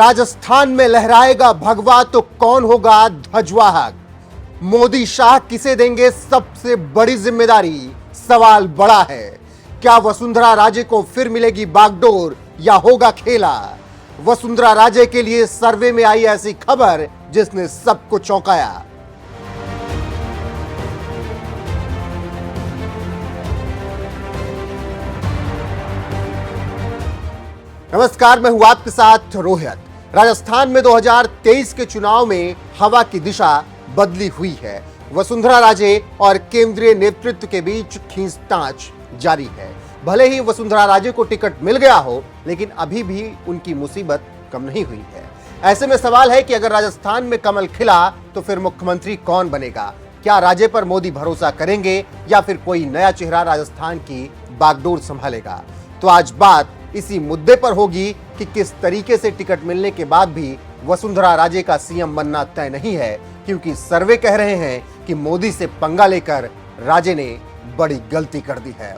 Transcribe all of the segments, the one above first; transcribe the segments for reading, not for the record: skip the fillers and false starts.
राजस्थान में लहराएगा भगवा तो कौन होगा ध्वजवाहक? मोदी शाह किसे देंगे सबसे बड़ी जिम्मेदारी? सवाल बड़ा है। क्या वसुंधरा राजे को फिर मिलेगी बागडोर या होगा खेला? वसुंधरा राजे के लिए सर्वे में आई ऐसी खबर जिसने सबको चौंकाया। नमस्कार, मैं हूं आपके साथ रोहित। राजस्थान में 2023 के चुनाव में हवा की दिशा बदली हुई है। वसुंधरा राजे और केंद्रीय नेतृत्व के बीच खींचतान जारी है। भले ही वसुंधरा राजे को टिकट मिल गया हो, लेकिन अभी भी उनकी मुसीबत कम नहीं हुई है। ऐसे में सवाल है कि अगर राजस्थान में कमल खिला तो फिर मुख्यमंत्री कौन बनेगा? क्या राजे पर मोदी भरोसा करेंगे या फिर कोई नया चेहरा राजस्थान की बागडोर संभालेगा? तो आज बात इसी मुद्दे पर होगी कि किस तरीके से टिकट मिलने के बाद भी वसुंधरा राजे का सीएम बनना तय नहीं है, क्योंकि सर्वे कह रहे हैं कि मोदी से पंगा लेकर राजे ने बड़ी गलती कर दी है।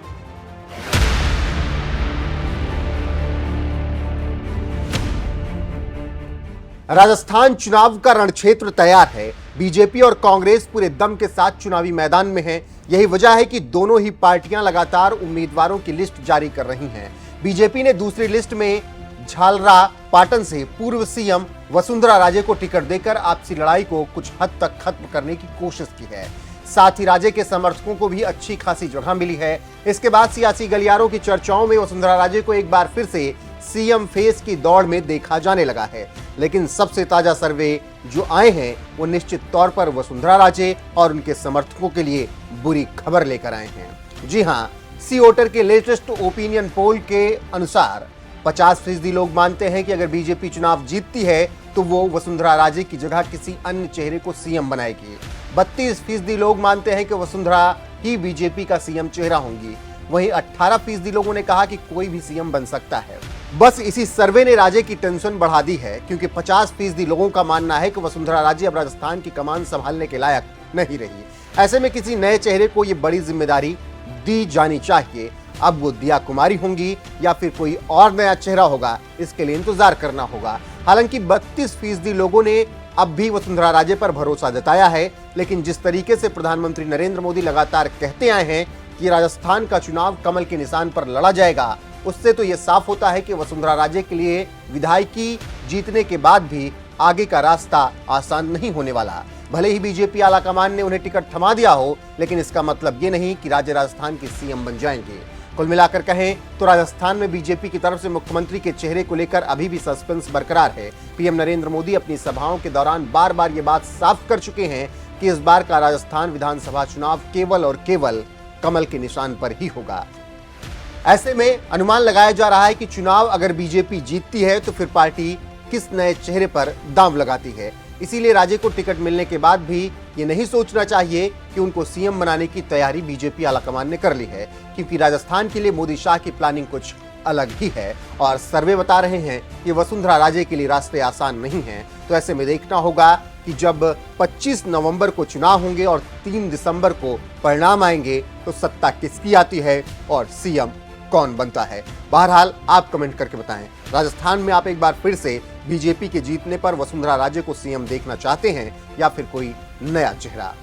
राजस्थान चुनाव का रणक्षेत्र तैयार है। बीजेपी और कांग्रेस पूरे दम के साथ चुनावी मैदान में है। यही वजह है कि दोनों ही पार्टियां लगातार उम्मीदवारों की लिस्ट जारी कर रही हैं। बीजेपी ने दूसरी लिस्ट में झालरा पाटन से पूर्व सीएम वसुंधरा राजे को टिकट देकर आपसी लड़ाई को कुछ हद तक खत्म करने की कोशिश की है। साथ ही राजे के समर्थकों को भी अच्छी खासी जगह मिली है। इसके बाद सियासी गलियारों की चर्चाओं में वसुंधरा राजे को एक बार फिर से सीएम फेस की दौड़ में देखा जाने लगा है। लेकिन सबसे ताजा सर्वे जो आए हैं वो निश्चित तौर पर वसुंधरा राजे और उनके समर्थकों के लिए बुरी खबर लेकर आए हैं। जी हां, सी वोटर के लेटेस्ट ओपिनियन पोल के अनुसार 50% लोग मानते हैं कि अगर बीजेपी चुनाव जीतती है तो वो वसुंधरा राजे की जगह किसी अन्य चेहरे को सीएम बनाएगी। 32% लोग मानते हैं कि वसुंधरा ही बीजेपी का सीएम चेहरा होंगी। वहीं 18% लोगों ने कहा कि कोई भी सीएम बन सकता है। बस इसी सर्वे ने राजे की टेंशन बढ़ा दी है, क्योंकि 50% लोगों का मानना है कि वसुंधरा राजे अब राजस्थान की कमान संभालने के लायक नहीं रही। ऐसे में किसी नए चेहरे को ये बड़ी जिम्मेदारी दी जानी चाहिए। अब वो दिया कुमारी होंगी या फिर कोई और नया चेहरा होगा, इसके लिए इंतजार करना होगा। हालांकि 32% लोगों ने अब भी वसुंधरा राजे पर भरोसा जताया है, लेकिन जिस तरीके से प्रधानमंत्री नरेंद्र मोदी लगातार कहते आए हैं कि राजस्थान का चुनाव कमल के निशान पर लड़ा जाएगा, उससे तो यह साफ होता है कि वसुंधरा राजे के लिए विधायकी जीतने के बाद भी आगे का रास्ता आसान नहीं होने वाला। भले ही बीजेपी आलाकमान ने उन्हें टिकट थमा दिया हो, लेकिन इसका मतलब ये नहीं कि राजे राजस्थान के सीएम बन जाएंगे। कुल मिलाकर कहें तो राजस्थान में बीजेपी की तरफ से मुख्यमंत्री के चेहरे को लेकर अभी भी सस्पेंस बरकरार है। पीएम नरेंद्र मोदी अपनी सभाओं के दौरान बार बार ये बात साफ कर चुके हैं कि इस बार का राजस्थान विधानसभा चुनाव केवल और केवल कमल के निशान पर ही होगा। ऐसे में अनुमान लगाया जा रहा है कि चुनाव अगर बीजेपी जीतती है तो फिर पार्टी किस नए चेहरे पर दांव लगाती है। इसीलिए राजे को टिकट मिलने के बाद भी ये नहीं सोचना चाहिए कि उनको सीएम बनाने की तैयारी बीजेपी आलाकमान ने कर ली है, क्योंकि राजस्थान के लिए मोदी शाह की प्लानिंग कुछ अलग ही है और सर्वे बता रहे हैं कि वसुंधरा राजे के लिए रास्ते आसान नहीं हैं। तो ऐसे में देखना होगा कि जब 25 नवंबर को चुनाव होंगे और 3 दिसंबर को परिणाम आएंगे तो सत्ता किसकी आती है और सीएम कौन बनता है। बहरहाल आप कमेंट करके बताएं, राजस्थान में आप एक बार फिर से बीजेपी के जीतने पर वसुंधरा राजे को सीएम देखना चाहते हैं या फिर कोई नया चेहरा?